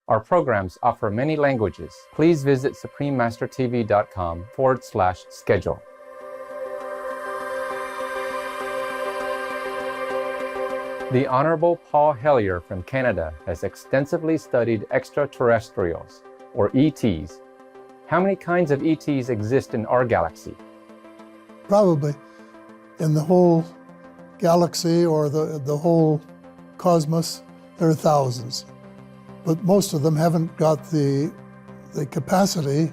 Our programs offer many languages. Please visit suprememastertv.com/schedule. The Honorable Paul Hellyer from Canada has extensively studied extraterrestrials, or ETs. How many kinds of ETs exist in our galaxy? Probably in the whole galaxy or the whole cosmos, there are thousands. But most of them haven't got the capacity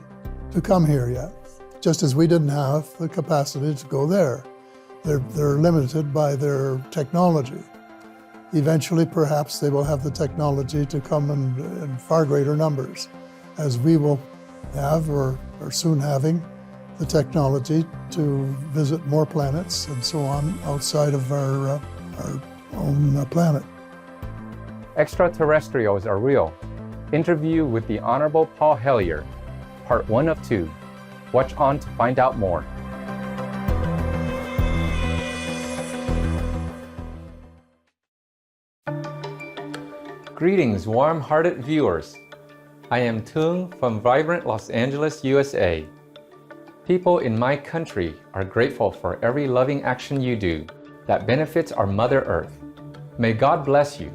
to come here yet, just as we didn't have the capacity to go there. They're limited by their technology. Eventually, perhaps they will have the technology to come in far greater numbers, as we will have or are soon having the technology to visit more planets and so on outside of our own planet. Extraterrestrials are real. Interview with the Honorable Paul Hellyer, part 1 of 2. Watch on to find out more. Greetings, warm-hearted viewers. I am Tung from vibrant Los Angeles, USA. People in my country are grateful for every loving action you do that benefits our Mother Earth. May God bless you.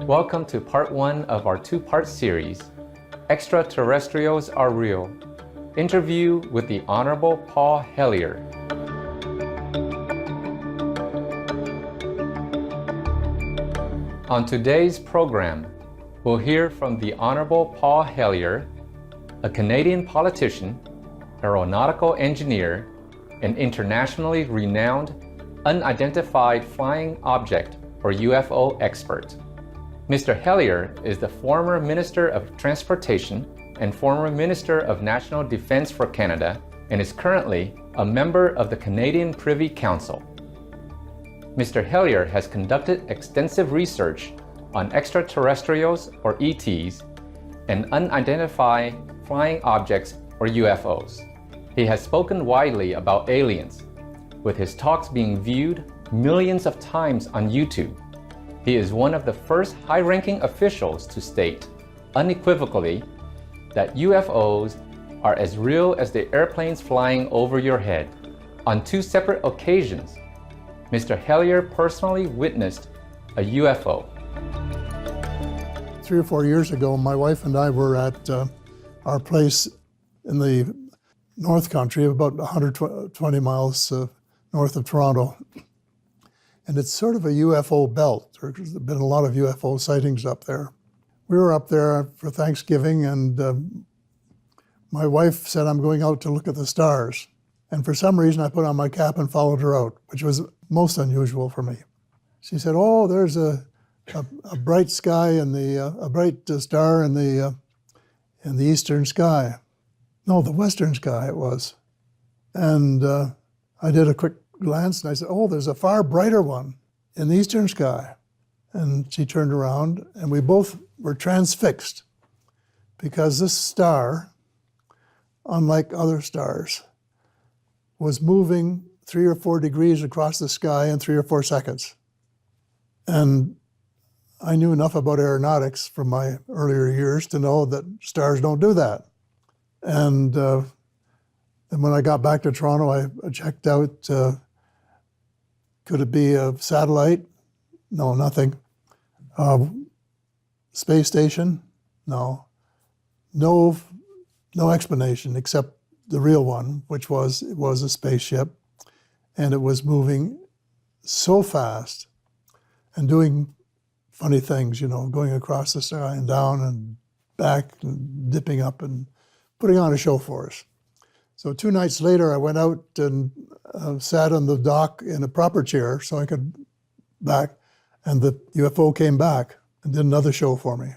Welcome to part 1 of our 2-part series, Extraterrestrials Are Real. Interview with the Honorable Paul Hellyer. On today's program, we'll hear from the Honorable Paul Hellyer, a Canadian politician, aeronautical engineer, and internationally renowned unidentified flying object or UFO expert. Mr. Hellyer is the former Minister of Transportation and former Minister of National Defence for Canada and is currently a member of the Canadian Privy Council. Mr. Hellyer has conducted extensive research on extraterrestrials, or ETs, and unidentified flying objects, or UFOs. He has spoken widely about aliens, with his talks being viewed millions of times on YouTube. He is one of the first high-ranking officials to state, unequivocally, that UFOs are as real as the airplanes flying over your head. On 2 separate occasions, Mr. Hellyer personally witnessed a UFO. 3 or 4 years ago, my wife and I were at our place in the North Country, about 120 miles north of Toronto. And it's sort of a UFO belt. There's been a lot of UFO sightings up there. We were up there for Thanksgiving, and my wife said, "I'm going out to look at the stars." And for some reason, I put on my cap and followed her out, which was most unusual for me. She said, "Oh, there's a bright sky and a bright star in the eastern sky." No, the western sky it was. And I did a quick glance and I said, "Oh, there's a far brighter one in the eastern sky." And she turned around and we both were transfixed because this star, unlike other stars, was moving 3 or 4 degrees across the sky in 3 or 4 seconds. And I knew enough about aeronautics from my earlier years to know that stars don't do that. And then when I got back to Toronto, I checked out, could it be a satellite? No, nothing. Space station? No. No explanation except the real one, which was, it was a spaceship, and it was moving so fast and doing funny things, going across the sky and down and back and dipping up and putting on a show for us. So 2 nights later, I went out and sat on the dock in a proper chair so I could back, and the UFO came back and did another show for me.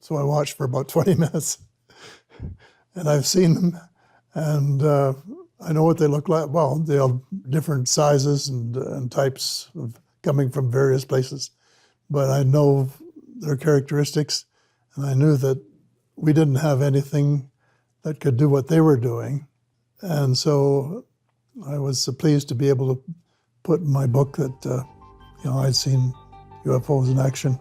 So I watched for about 20 minutes, and I've seen them. And I know what they look like. Well, they have different sizes and types coming from various places. But I know their characteristics, and I knew that we didn't have anything that could do what they were doing. And so I was pleased to be able to put in my book that I'd seen UFOs in action.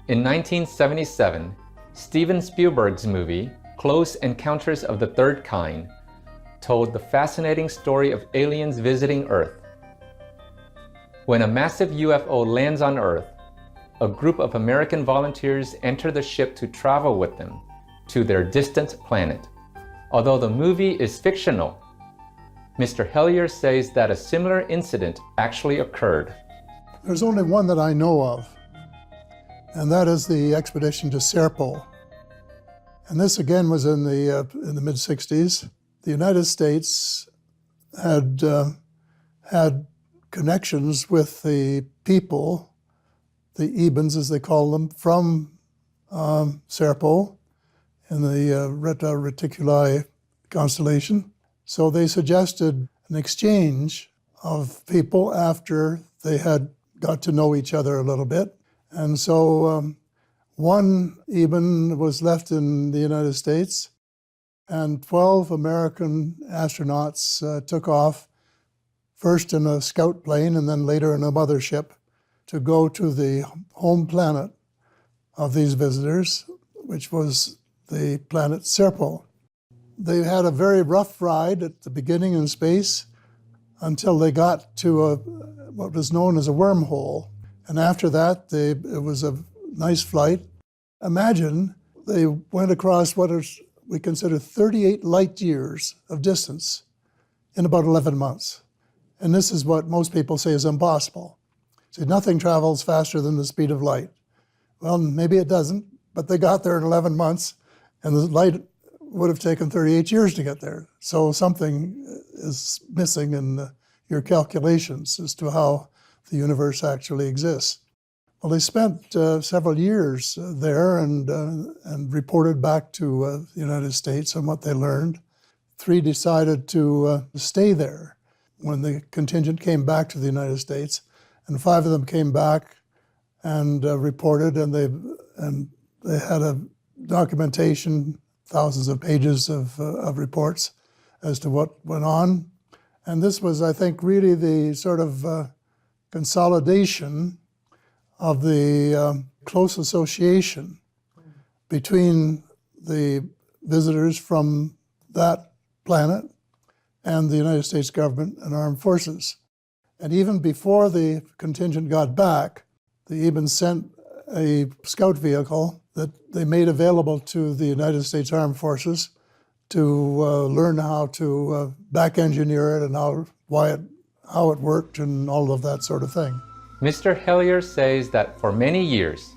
In 1977, Steven Spielberg's movie, Close Encounters of the Third Kind, told the fascinating story of aliens visiting Earth. When a massive UFO lands on Earth, a group of American volunteers enter the ship to travel with them to their distant planet. Although the movie is fictional, Mr. Hellier says that a similar incident actually occurred. There's only one that I know of, and that is the expedition to Serpo. And this again was in the mid-60s. The United States had had connections with the people, the Ebens as they call them, from Serpo in the Reta Reticuli constellation. So they suggested an exchange of people after they had got to know each other a little bit. And so one Eben was left in the United States, and 12 American astronauts took off, first in a scout plane and then later in a mothership, to go to the home planet of these visitors, which was the planet Serpo. They had a very rough ride at the beginning in space until they got to what was known as a wormhole. And after that, it was a nice flight. Imagine they went across what we consider 38 light years of distance in about 11 months. And this is what most people say is impossible. So nothing travels faster than the speed of light. Well, maybe it doesn't, but they got there in 11 months, and the light would have taken 38 years to get there. So something is missing in your calculations as to how the universe actually exists. Well, they spent several years there and reported back to the United States on what they learned. 3 decided to stay there when the contingent came back to the United States, and 5 of them came back and reported, and they had a documentation, thousands of pages of reports as to what went on. And this was, I think, really the sort of consolidation of the close association between the visitors from that planet and the United States government and armed forces. And even before the contingent got back, they even sent a scout vehicle that they made available to the United States Armed Forces to learn how to back engineer it and how it worked and all of that sort of thing. Mr. Hellier says that for many years,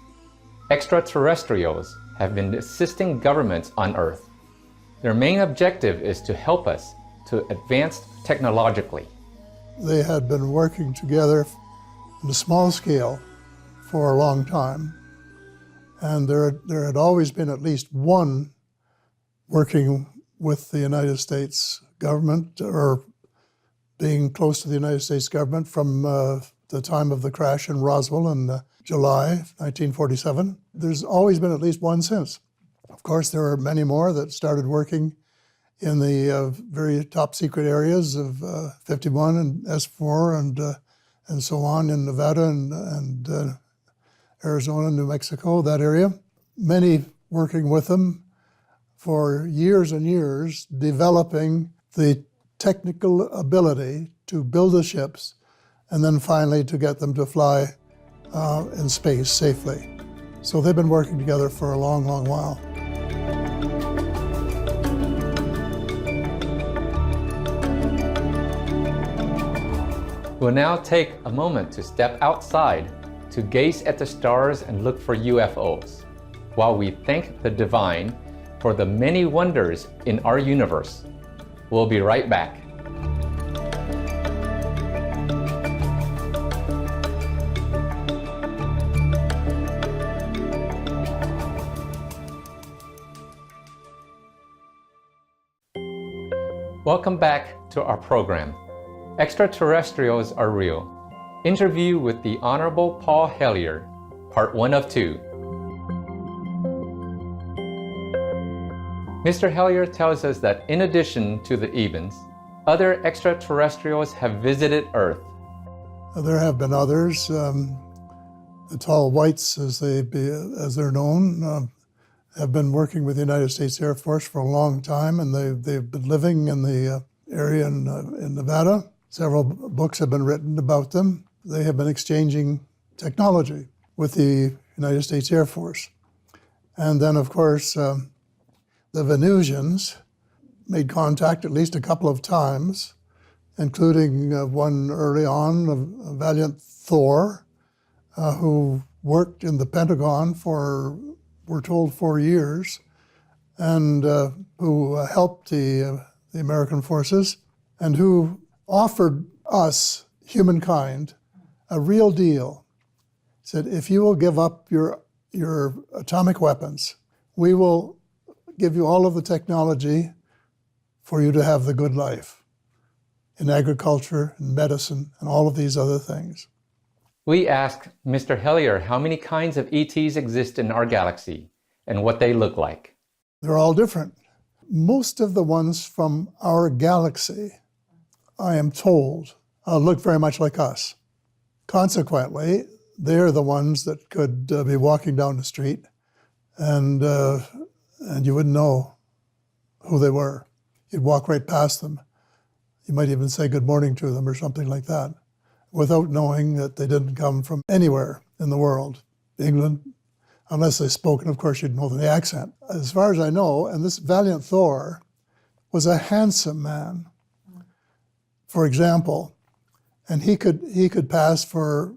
extraterrestrials have been assisting governments on Earth. Their main objective is to help us to advance technologically. They had been working together on a small scale for a long time, and there had always been at least one working with the United States government or being close to the United States government from the time of the crash in Roswell in July 1947. There's always been at least one since. Of course, there are many more that started working in the very top secret areas of 51 and S4 and so on in Nevada and Arizona, New Mexico, that area. Many working with them for years and years, developing the technical ability to build the ships and then finally to get them to fly in space safely. So they've been working together for a long, long while. We'll now take a moment to step outside to gaze at the stars and look for UFOs, while we thank the divine for the many wonders in our universe. We'll be right back. Welcome back to our program. Extraterrestrials Are Real. Interview with the Honorable Paul Hellier, Part 1 of 2. Mr. Hellier tells us that in addition to the Ebens, other extraterrestrials have visited Earth. There have been others. The tall whites, as they're known, have been working with the United States Air Force for a long time, and they've been living in the area in Nevada. Several books have been written about them. They have been exchanging technology with the United States Air Force. And then, of course, the Venusians made contact at least a couple of times, including one early on, a valiant Thor, who worked in the Pentagon for, we're told, 4 years, and who helped the American forces, and who offered us, humankind, a real deal. Said, if you will give up your atomic weapons, we will give you all of the technology for you to have the good life in agriculture, in medicine, and all of these other things. We asked Mr. Hellier how many kinds of ETs exist in our galaxy and what they look like. They're all different. Most of the ones from our galaxy, I am told, look very much like us. Consequently, they're the ones that could be walking down the street and you wouldn't know who they were. You'd walk right past them. You might even say good morning to them or something like that, without knowing that they didn't come from anywhere in the world. England, unless they spoke, and of course you'd know the accent. As far as I know, and this valiant Thor was a handsome man, for example, and he could pass for,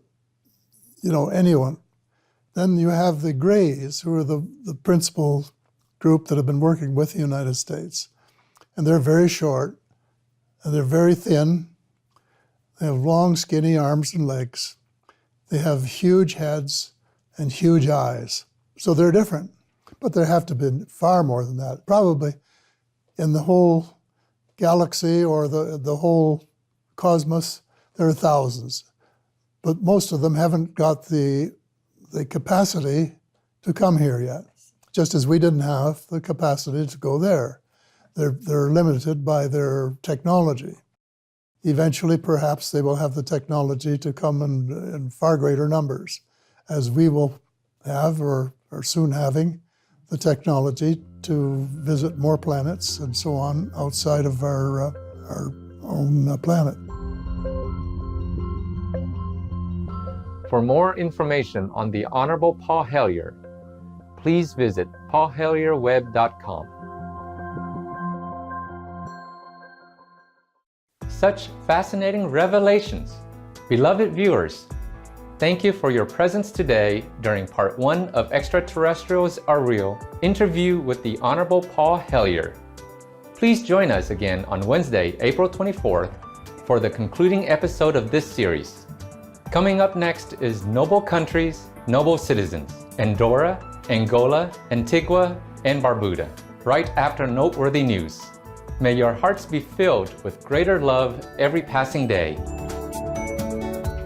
anyone. Then you have the Greys, who are the principal group that have been working with the United States. And they're very short, and they're very thin. They have long, skinny arms and legs. They have huge heads and huge eyes. So they're different, but there have to be far more than that. Probably in the whole galaxy or the whole cosmos, there are thousands. But most of them haven't got the capacity to come here yet, just as we didn't have the capacity to go there. They're limited by their technology. Eventually, perhaps they will have the technology to come in far greater numbers, as we will have or are soon having the technology to visit more planets and so on outside of our own planet. For more information on the Honorable Paul Hellier, please visit paulhellierweb.com. Such fascinating revelations. Beloved viewers, thank you for your presence today during part 1 of Extraterrestrials Are Real, interview with the Honorable Paul Hellier. Please join us again on Wednesday, April 24th for the concluding episode of this series. Coming up next is Noble Countries, Noble Citizens, Andorra, Angola, Antigua, and Barbuda, right after noteworthy news. May your hearts be filled with greater love every passing day.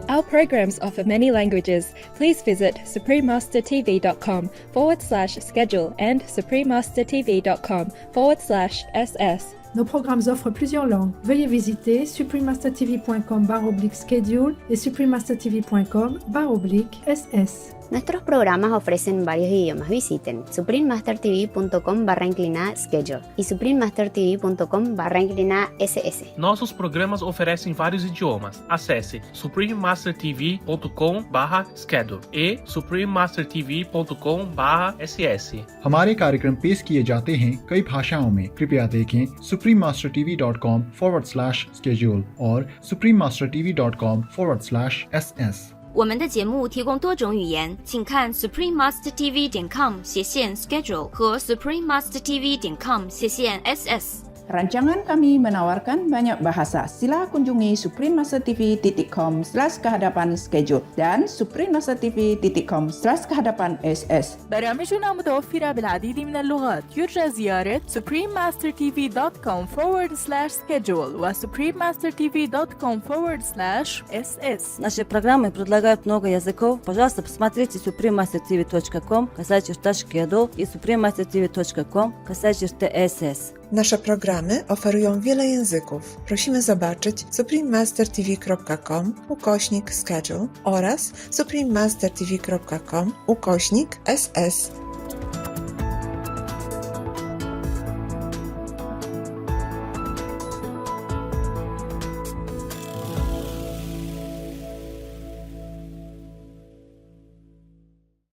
Our programs offer many languages. Please visit suprememastertv.com/schedule and suprememastertv.com/ss. Nos programmes offrent plusieurs langues. Veuillez visiter suprememastertv.com/schedule et suprememastertv.com/ss. Nuestros programas ofrecen varios idiomas. Visiten suprememastertv.com/schedule e suprememastertv.com/ss. Nossos programas oferecem vários idiomas. Acesse suprememastertv.com/schedule e suprememastertv.com/ss. हमारे कार्यक्रम पेश किए जाते हैं कई भाषाओं में. कृपया देखें suprememastertv.com/schedule और suprememastertv.com/ss. 我们的节目提供多种语言，请看 suprememastertv.com/schedule 和 suprememastertv.com/ss. Rancangan kami menawarkan banyak bahasa. Sila kunjungi suprememastertv.com/kehadapan-schedule dan suprememastertv.com/kehadapan-ss. برامجنا متوفرة بالعديد من اللغات. يرجى زيارة suprememastertv.com/schedule و suprememastertv.com/ss. Наши программы предлагают много языков. Пожалуйста, посмотрите suprememastertv.com/schedule и suprememastertv.com/ss. Nasze programy oferują wiele języków. Prosimy zobaczyć suprememastertv.com/schedule oraz suprememastertv.com/ss.